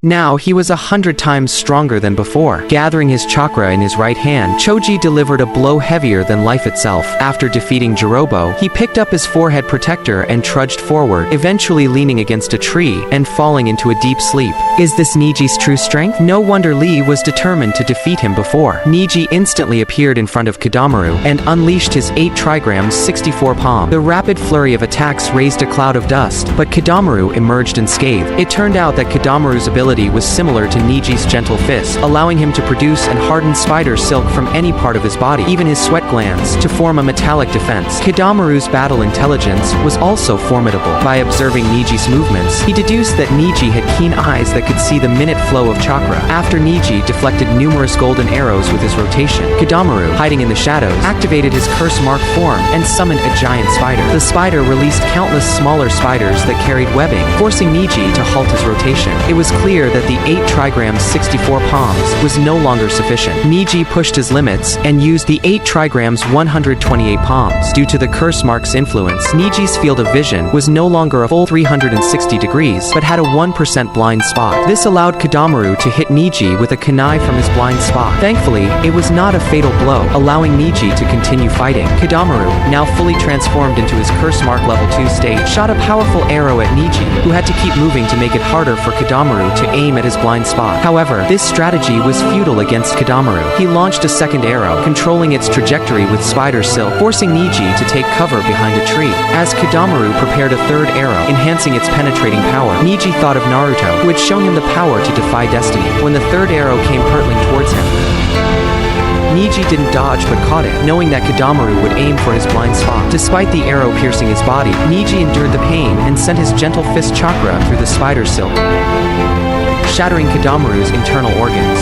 Now he was 100 times stronger than before. Gathering his chakra in his right hand, Choji delivered a blow heavier than life itself. After defeating Jirobo, he picked up his forehead protector and trudged forward, eventually leaning against a tree and falling into a deep sleep. Is this Niji's true strength? No wonder Lee was determined to defeat him before. Niji instantly appeared in front of Kidamaru and unleashed his 8 trigrams 64 palm. The rapid flurry of attacks raised a cloud of dust, but Kidamaru emerged unscathed. It turned out that Kidamaru's ability was similar to Niji's gentle fist, allowing him to produce and harden spider silk from any part of his body, even his sweat glands, to form a metallic defense. Kidamaru's battle intelligence was also formidable. By observing Niji's movements, he deduced that Niji had keen eyes that could see the minute flow of chakra. After Niji deflected numerous golden arrows with his rotation, Kidamaru, hiding in the shadows, activated his curse-marked form and summoned a giant spider. The spider released countless smaller spiders that carried webbing, forcing Niji to halt his rotation. It was clear that the 8 trigrams 64 palms was no longer sufficient. Niji pushed his limits and used the 8 trigrams 128 palms. Due to the curse mark's influence, Niji's field of vision was no longer a full 360 degrees, but had a 1% blind spot. This allowed Kidamaru to hit Niji with a kunai from his blind spot. Thankfully, it was not a fatal blow, allowing Niji to continue fighting. Kidamaru, now fully transformed into his curse mark level 2 state, shot a powerful arrow at Niji, who had to keep moving to make it harder for Kidamaru to aim at his blind spot. However, this strategy was futile against Kidamaru. He launched a second arrow, controlling its trajectory with spider silk, forcing Niji to take cover behind a tree. As Kidamaru prepared a third arrow, enhancing its penetrating power, Niji thought of Naruto, who had shown him the power to defy destiny. When the third arrow came hurtling towards him, Niji didn't dodge but caught it, knowing that Kidamaru would aim for his blind spot. Despite the arrow piercing his body, Niji endured the pain and sent his gentle fist chakra through the spider silk, shattering Kidamaru's internal organs.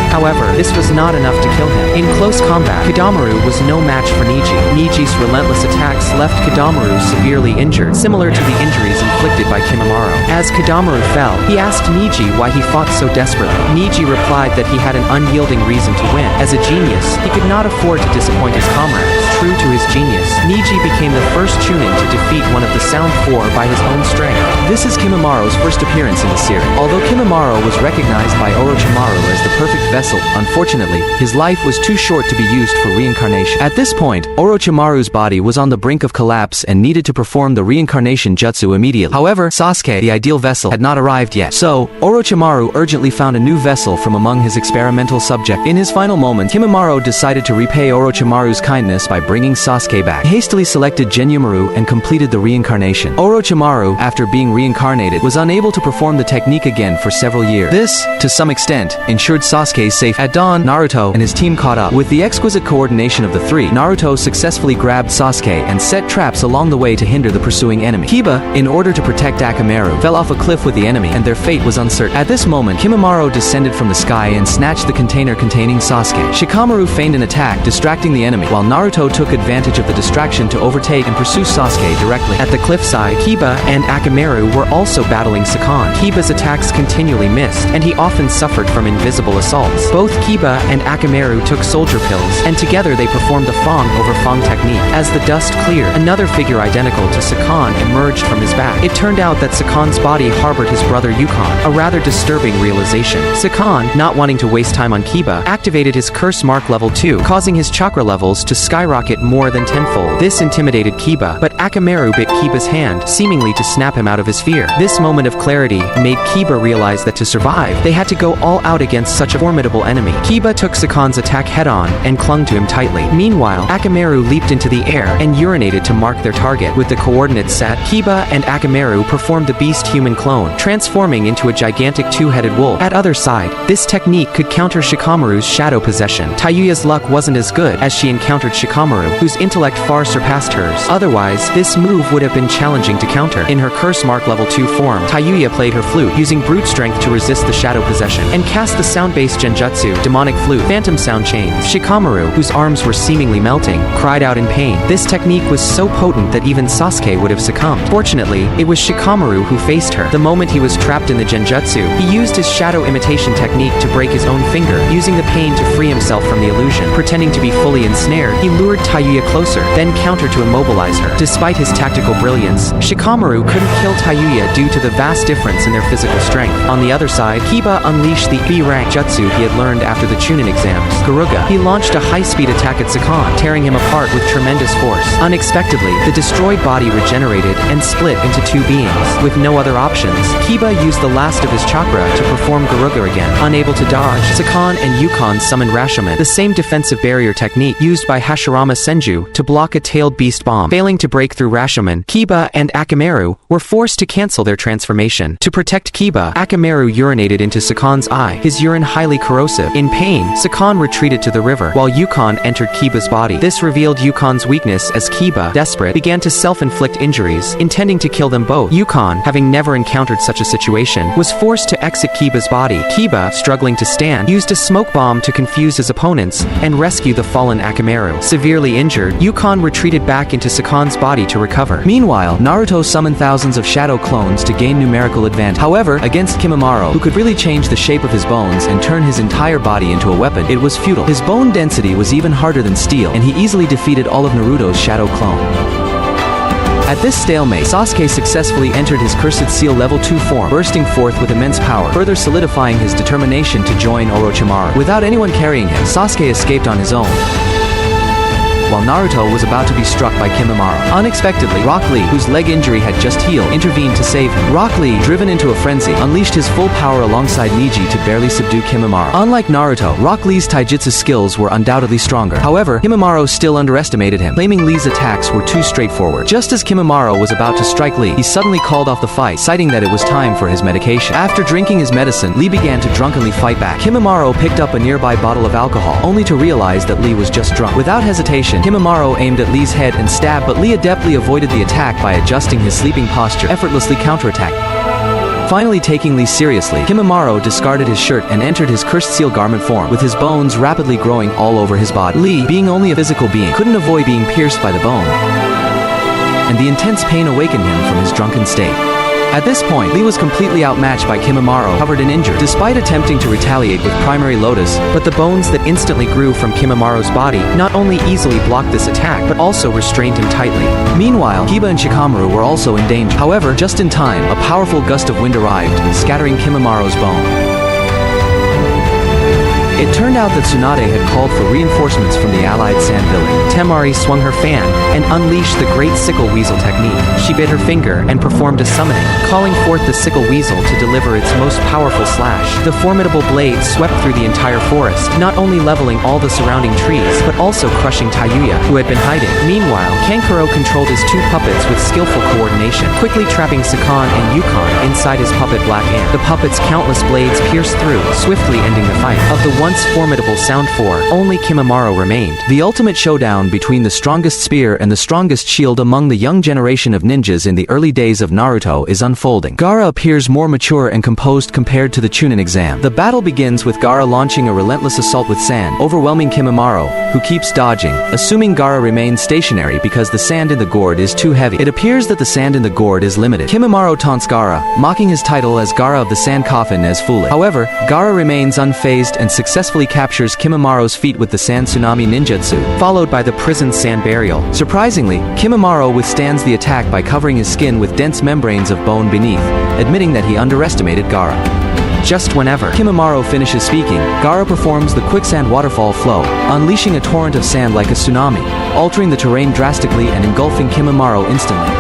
However, this was not enough to kill him. In close combat, Kidamaru was no match for Niji. Niji's relentless attacks left Kidamaru severely injured, similar to the injuries inflicted by Kimimaro. As Kidamaru fell, he asked Niji why he fought so desperately. Niji replied that he had an unyielding reason to win. As a genius, he could not afford to disappoint his comrades. True to his genius, Niji became the first Chunin to defeat one of the Sound Four by his own strength. This is Kimimaro's first appearance in the series. Although Kimimaro was recognized by Orochimaru as the perfect vessel, unfortunately, his life was too short to be used for reincarnation. At this point, Orochimaru's body was on the brink of collapse and needed to perform the reincarnation jutsu immediately. However, Sasuke, the ideal vessel, had not arrived yet. So, Orochimaru urgently found a new vessel from among his experimental subjects. In his final moment, Kimimaro decided to repay Orochimaru's kindness by bringing Sasuke back. He hastily selected Genyumaru and completed the reincarnation. Orochimaru, after being reincarnated, was unable to perform the technique again for several years. This, to some extent, ensured Sasuke's safety. At dawn, Naruto and his team caught up. With the exquisite coordination of the three, Naruto successfully grabbed Sasuke and set traps along the way to hinder the pursuing enemy. Kiba, in order to protect Akamaru, fell off a cliff with the enemy, and their fate was uncertain. At this moment, Kimimaro descended from the sky and snatched the container containing Sasuke. Shikamaru feigned an attack, distracting the enemy, while Naruto took advantage of the distraction to overtake and pursue Sasuke directly. At the cliffside, Kiba and Akamaru were also battling Sakon. Kiba's attacks continually missed, and he often suffered from invisible assaults. Both Kiba and Akamaru took soldier pills, and together they performed the Fang over Fang technique. As the dust cleared, another figure identical to Sakon emerged from his back. It turned out that Sakon's body harbored his brother Ukon, a rather disturbing realization. Sakon, not wanting to waste time on Kiba, activated his curse mark level 2, causing his chakra levels to skyrocket more than tenfold. This intimidated Kiba, but Akamaru bit Kiba's hand, seemingly to snap him out of his fear. This moment of clarity made Kiba realize that to survive, they had to go all out against such a formidable enemy. Kiba took Sakon's attack head-on and clung to him tightly. Meanwhile, Akamaru leaped into the air and urinated to mark their target. With the coordinates set, Kiba and Akamaru performed the beast-human clone, transforming into a gigantic two-headed wolf. At other side, this technique could counter Shikamaru's shadow possession. Tayuya's luck wasn't as good, as she encountered Shikamaru, whose intellect far surpassed hers. Otherwise, this move would have been challenging to counter. In her curse mark level 2 form, Tayuya played her flute, using brute strength to resist the shadow possession, and cast the sound-based genjutsu, demonic flute, phantom sound chains. Shikamaru, whose arms were seemingly melting, cried out in pain. This technique was so potent that even Sasuke would have succumbed. Fortunately, it was Shikamaru who faced her. The moment he was trapped in the genjutsu, he used his shadow imitation technique to break his own finger, using the pain to free himself from the illusion. Pretending to be fully ensnared, he lured lured Tayuya closer, then countered to immobilize her. Despite his tactical brilliance, Shikamaru couldn't kill Tayuya due to the vast difference in their physical strength. On the other side, Kiba unleashed the B-rank jutsu he had learned after the Chunin exams. Garuga. He launched a high-speed attack at Sakon, tearing him apart with tremendous force. Unexpectedly, the destroyed body regenerated and split into two beings. With no other options, Kiba used the last of his chakra to perform Garuga again. Unable to dodge, Sakon and Ukon summoned Rashomon, the same defensive barrier technique used by Hashirama Senju to block a tailed beast bomb. Failing to break through Rashomon, Kiba and Akamaru were forced to cancel their transformation. To protect Kiba, Akamaru urinated into Sakon's eye, his urine highly corrosive. In pain, Sakon retreated to the river, while Ukon entered Kiba's body. This revealed Ukon's weakness as Kiba, desperate, began to self-inflict injuries, intending to kill them both. Ukon, having never encountered such a situation, was forced to exit Kiba's body. Kiba, struggling to stand, used a smoke bomb to confuse his opponents and rescue the fallen Akamaru. Severely injured, Ukon retreated back into Sakon's body to recover. Meanwhile, Naruto summoned thousands of shadow clones to gain numerical advantage. However, against Kimimaro, who could really change the shape of his bones and turn his entire body into a weapon, it was futile. His bone density was even harder than steel, and he easily defeated all of Naruto's shadow clone. At this stalemate, Sasuke successfully entered his Cursed Seal Level 2 form, bursting forth with immense power, further solidifying his determination to join Orochimaru. Without anyone carrying him, Sasuke escaped on his own, while Naruto was about to be struck by Kimimaro. Unexpectedly, Rock Lee, whose leg injury had just healed, intervened to save him. Rock Lee, driven into a frenzy, unleashed his full power alongside Neji to barely subdue Kimimaro. Unlike Naruto, Rock Lee's taijutsu skills were undoubtedly stronger. However, Kimimaro still underestimated him, claiming Lee's attacks were too straightforward. Just as Kimimaro was about to strike Lee, he suddenly called off the fight, citing that it was time for his medication. After drinking his medicine, Lee began to drunkenly fight back. Kimimaro picked up a nearby bottle of alcohol, only to realize that Lee was just drunk. Without hesitation, Kimimaro aimed at Lee's head and stabbed, but Lee adeptly avoided the attack by adjusting his sleeping posture, effortlessly counterattacked. Finally taking Lee seriously, Kimimaro discarded his shirt and entered his Cursed Seal garment form, with his bones rapidly growing all over his body. Lee, being only a physical being, couldn't avoid being pierced by the bone, and the intense pain awakened him from his drunken state. At this point, Lee was completely outmatched by Kimimaro, covered and injured. Despite attempting to retaliate with Primary Lotus, but the bones that instantly grew from Kimimaro's body not only easily blocked this attack, but also restrained him tightly. Meanwhile, Kiba and Shikamaru were also in danger. However, just in time, a powerful gust of wind arrived, scattering Kimimaro's bone. It turned out that Tsunade had called for reinforcements from the allied sand village. Temari swung her fan and unleashed the Great Sickle Weasel technique. She bit her finger and performed a summoning, calling forth the Sickle Weasel to deliver its most powerful slash. The formidable blade swept through the entire forest, not only leveling all the surrounding trees, but also crushing Tayuya, who had been hiding. Meanwhile, Kankuro controlled his two puppets with skillful coordination, quickly trapping Sakon and Ukon inside his puppet Black Ant. The puppet's countless blades pierced through, swiftly ending the fight. Of the once formidable Sound 4, only Kimimaro remained. The ultimate showdown between the strongest spear and the strongest shield among the young generation of ninjas in the early days of Naruto is unfolding. Gaara appears more mature and composed compared to the Chunin exam. The battle begins with Gaara launching a relentless assault with sand, overwhelming Kimimaro, who keeps dodging, assuming Gaara remains stationary because the sand in the gourd is too heavy. It appears that the sand in the gourd is limited. Kimimaro taunts Gaara, mocking his title as Gaara of the Sand Coffin as foolish. However, Gaara remains unfazed and successfully captures Kimimaro's feet with the Sand Tsunami Ninjutsu, followed by the Prison Sand Burial. Surprisingly, Kimimaro withstands the attack by covering his skin with dense membranes of bone beneath, admitting that he underestimated Gaara. Just whenever Kimimaro finishes speaking, Gaara performs the quicksand waterfall flow, unleashing a torrent of sand like a tsunami, altering the terrain drastically and engulfing Kimimaro instantly.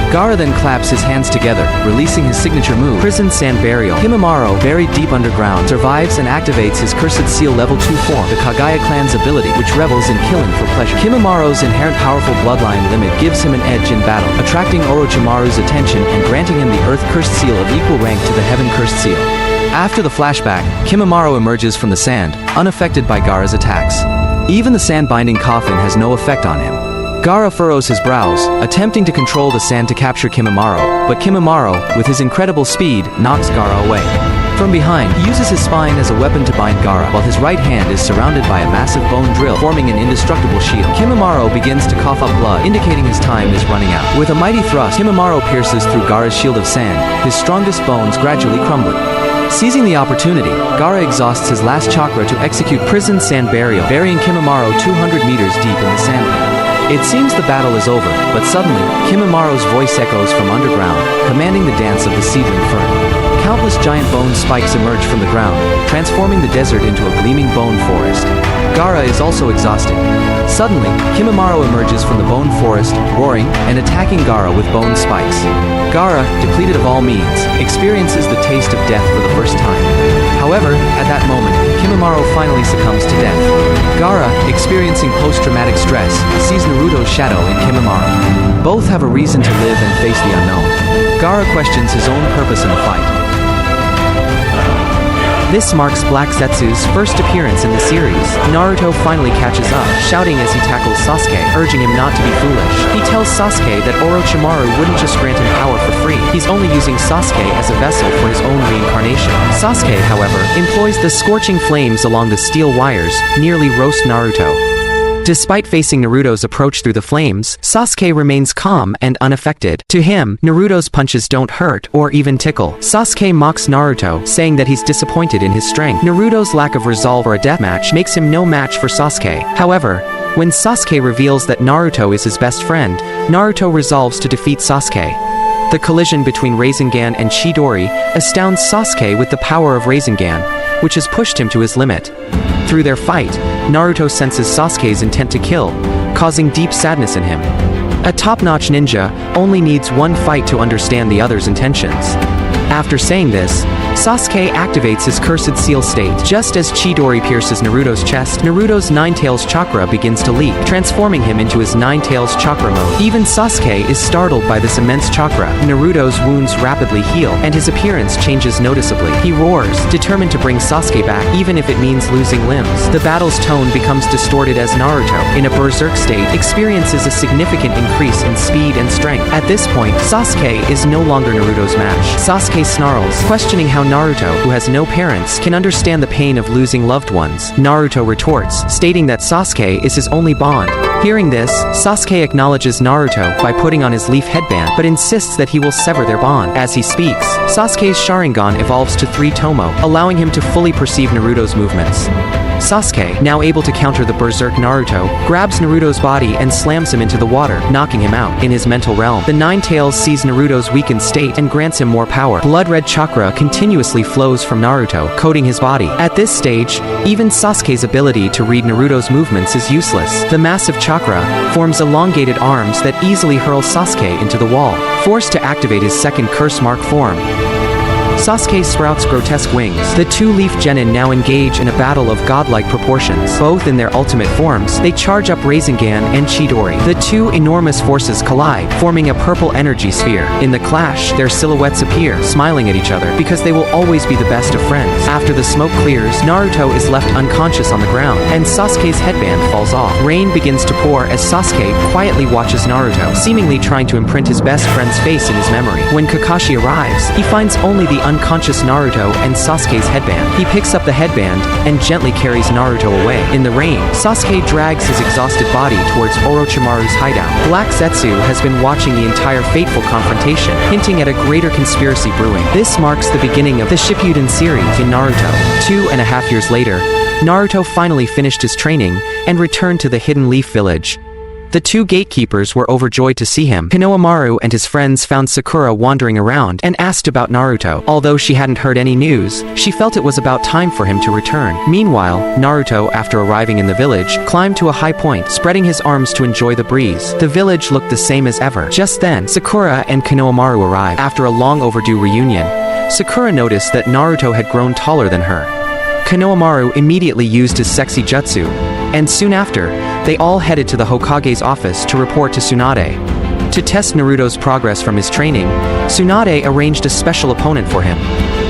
Gaara then claps his hands together, releasing his signature move, Prison Sand Burial. Kimimaro, buried deep underground, survives and activates his Cursed Seal Level 2 form, the Kagaya clan's ability, which revels in killing for pleasure. Kimimaro's inherent powerful bloodline limit gives him an edge in battle, attracting Orochimaru's attention and granting him the Earth Cursed Seal of equal rank to the Heaven Cursed Seal. After the flashback, Kimimaro emerges from the sand, unaffected by Gaara's attacks. Even the sand-binding coffin has no effect on him. Gaara furrows his brows, attempting to control the sand to capture Kimimaro, but Kimimaro, with his incredible speed, knocks Gaara away. From behind, he uses his spine as a weapon to bind Gaara, while his right hand is surrounded by a massive bone drill, forming an indestructible shield. Kimimaro begins to cough up blood, indicating his time is running out. With a mighty thrust, Kimimaro pierces through Gaara's shield of sand, his strongest bones gradually crumbling. Seizing the opportunity, Gaara exhausts his last chakra to execute prison sand burial, burying Kimimaro 200 meters deep in the sand pit. It seems the battle is over, but suddenly, Kimimaro's voice echoes from underground, commanding the dance of the seedling fern. Countless giant bone spikes emerge from the ground, transforming the desert into a gleaming bone forest. Gaara is also exhausted. Suddenly, Kimimaro emerges from the bone forest, roaring and attacking Gaara with bone spikes. Gaara, depleted of all means, experiences the taste of death for the first time. However, at that moment, Kimimaro finally succumbs to death. Gaara, experiencing post-traumatic stress, sees Naruto's shadow in Kimimaro. Both have a reason to live and face the unknown. Gaara questions his own purpose in the fight. This marks Black Zetsu's first appearance in the series. Naruto finally catches up, shouting as he tackles Sasuke, urging him not to be foolish. He tells Sasuke that Orochimaru wouldn't just grant him power for free. He's only using Sasuke as a vessel for his own reincarnation. Sasuke, however, employs the scorching flames along the steel wires, nearly roast Naruto. Despite facing Naruto's approach through the flames, Sasuke remains calm and unaffected. To him, Naruto's punches don't hurt or even tickle. Sasuke mocks Naruto, saying that he's disappointed in his strength. Naruto's lack of resolve for a deathmatch makes him no match for Sasuke. However, when Sasuke reveals that Naruto is his best friend, Naruto resolves to defeat Sasuke. The collision between Rasengan and Chidori astounds Sasuke with the power of Rasengan, which has pushed him to his limit. Through their fight, Naruto senses Sasuke's intent to kill, causing deep sadness in him. A top-notch ninja only needs one fight to understand the other's intentions. After saying this, Sasuke activates his cursed seal state. Just as Chidori pierces Naruto's chest, Naruto's Nine-Tails chakra begins to leak, transforming him into his Nine-Tails chakra mode. Even Sasuke is startled by this immense chakra. Naruto's wounds rapidly heal, and his appearance changes noticeably. He roars, determined to bring Sasuke back, even if it means losing limbs. The battle's tone becomes distorted as Naruto, in a berserk state, experiences a significant increase in speed and strength. At this point, Sasuke is no longer Naruto's match. Sasuke snarls, questioning how Naruto, who has no parents, can understand the pain of losing loved ones. Naruto retorts, stating that Sasuke is his only bond. Hearing this, Sasuke acknowledges Naruto by putting on his leaf headband, but insists that he will sever their bond. As he speaks, Sasuke's Sharingan evolves to 3 Tomo, allowing him to fully perceive Naruto's movements. Sasuke, now able to counter the berserk Naruto, grabs Naruto's body and slams him into the water, knocking him out. In his mental realm, the Nine-Tails sees Naruto's weakened state and grants him more power. Blood-red chakra continuously flows from Naruto, coating his body. At this stage, even Sasuke's ability to read Naruto's movements is useless. The massive chakra forms elongated arms that easily hurl Sasuke into the wall. Forced to activate his second curse mark form, Sasuke sprouts grotesque wings. The 2 Leaf Genin now engage in a battle of godlike proportions. Both in their ultimate forms, they charge up Rasengan and Chidori. The 2 enormous forces collide, forming a purple energy sphere. In the clash, their silhouettes appear, smiling at each other, because they will always be the best of friends. After the smoke clears, Naruto is left unconscious on the ground, and Sasuke's headband falls off. Rain begins to pour as Sasuke quietly watches Naruto, seemingly trying to imprint his best friend's face in his memory. When Kakashi arrives, he finds only the unconscious Naruto and Sasuke's headband. He picks up the headband and gently carries Naruto away. In the rain, Sasuke drags his exhausted body towards Orochimaru's hideout. Black Zetsu has been watching the entire fateful confrontation, hinting at a greater conspiracy brewing. This marks the beginning of the Shippuden series in Naruto. 2.5 years later, Naruto finally finished his training and returned to the Hidden Leaf Village. The 2 gatekeepers were overjoyed to see him. Konohamaru and his friends found Sakura wandering around and asked about Naruto. Although she hadn't heard any news, she felt it was about time for him to return. Meanwhile, Naruto, after arriving in the village, climbed to a high point, spreading his arms to enjoy the breeze. The village looked the same as ever. Just then, Sakura and Konohamaru arrived. After a long overdue reunion, Sakura noticed that Naruto had grown taller than her. Konohamaru immediately used his sexy jutsu, and soon after, they all headed to the Hokage's office to report to Tsunade. To test Naruto's progress from his training, Tsunade arranged a special opponent for him.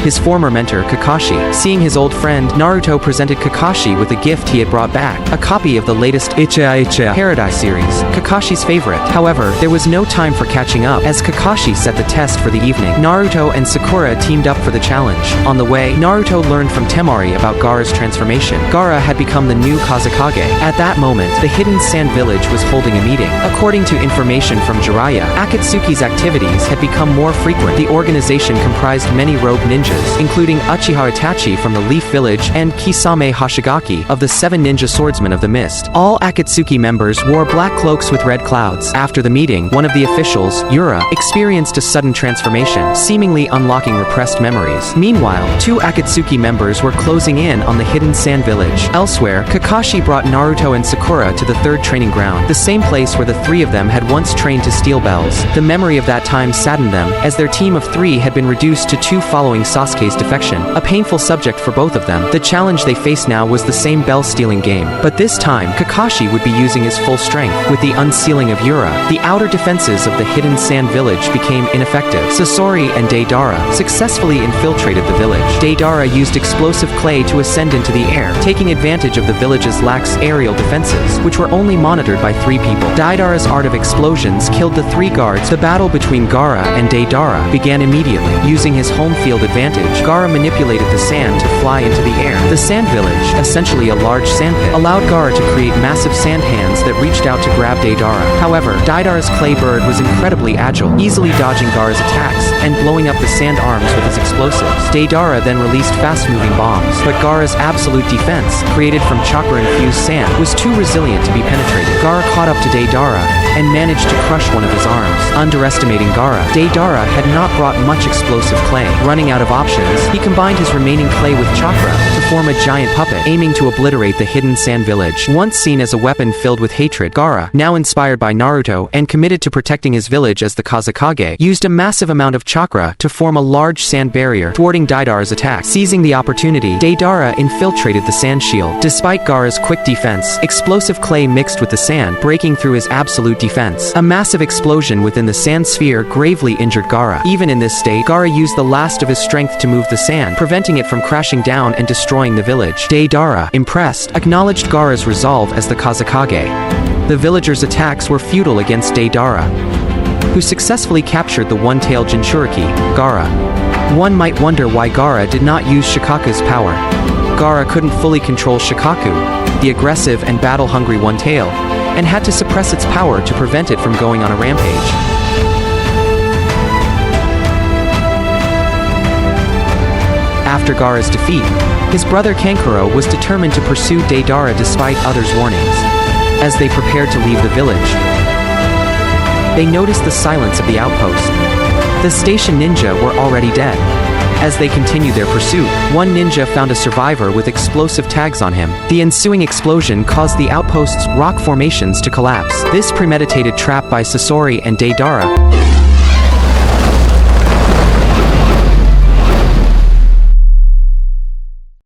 his former mentor Kakashi. Seeing his old friend, Naruto presented Kakashi with a gift he had brought back, a copy of the latest Paradise series, Kakashi's favorite. However, there was no time for catching up, as Kakashi set the test for the evening. Naruto and Sakura teamed up for the challenge. On the way, Naruto learned from Temari about Gaara's transformation. Gaara had become the new Kazekage. At that moment, the hidden sand village was holding a meeting. According to information from Jiraiya, Akatsuki's activities had become more frequent. The organization comprised many rogue ninjas, including Uchiha Itachi from the Leaf Village and Kisame Hoshigaki of the Seven Ninja Swordsmen of the Mist. All Akatsuki members wore black cloaks with red clouds. After the meeting, one of the officials, Yura, experienced a sudden transformation, seemingly unlocking repressed memories. Meanwhile, two Akatsuki members were closing in on the hidden sand village. Elsewhere, Kakashi brought Naruto and Sakura to the third training ground, the same place where the three of them had once trained to steal bells. The memory of that time saddened them, as their team of three had been reduced to two following Sasuke's defection, a painful subject for both of them. The challenge they faced now was the same bell-stealing game, but this time, Kakashi would be using his full strength. With the unsealing of Yura, the outer defenses of the hidden sand village became ineffective. Sasori and Deidara successfully infiltrated the village. Deidara used explosive clay to ascend into the air, taking advantage of the village's lax aerial defenses, which were only monitored by three people. Deidara's art of explosions killed the three guards. The battle between Gaara and Deidara began immediately. Using his home field advantage, Gaara manipulated the sand to fly into the air. The sand village, essentially a large sandpit, allowed Gaara to create massive sand hands that reached out to grab Deidara. However, Deidara's clay bird was incredibly agile, easily dodging Gaara's attacks and blowing up the sand arms with his explosives. Deidara then released fast-moving bombs, but Gaara's absolute defense, created from chakra-infused sand, was too resilient to be penetrated. Gaara caught up to Deidara and managed to crush one of his arms. Underestimating Gaara, Deidara had not brought much explosive clay. Running out of options, he combined his remaining clay with chakra to form a giant puppet, aiming to obliterate the hidden sand village. Once seen as a weapon filled with hatred, Gaara, now inspired by Naruto and committed to protecting his village as the Kazekage, used a massive amount of chakra to form a large sand barrier, thwarting Deidara's attack. Seizing the opportunity, Deidara infiltrated the sand shield. Despite Gaara's quick defense, explosive clay mixed with the sand, breaking through his absolute defense. A massive explosion within the sand sphere gravely injured Gaara. Even in this state, Gaara used the last of his strength to move the sand, preventing it from crashing down and destroying the village. Deidara, impressed, acknowledged Gaara's resolve as the Kazekage. The villagers' attacks were futile against Deidara, who successfully captured the one-tailed Jinchuriki, Gaara. One might wonder why Gaara did not use Shikaku's power. Gaara couldn't fully control Shikaku, the aggressive and battle-hungry one-tail, and had to suppress its power to prevent it from going on a rampage. After Gaara's defeat, his brother Kankuro was determined to pursue Deidara despite others' warnings. As they prepared to leave the village, they noticed the silence of the outpost. The station ninja were already dead. As they continued their pursuit, one ninja found a survivor with explosive tags on him. The ensuing explosion caused the outpost's rock formations to collapse. This premeditated trap by Sasori and Deidara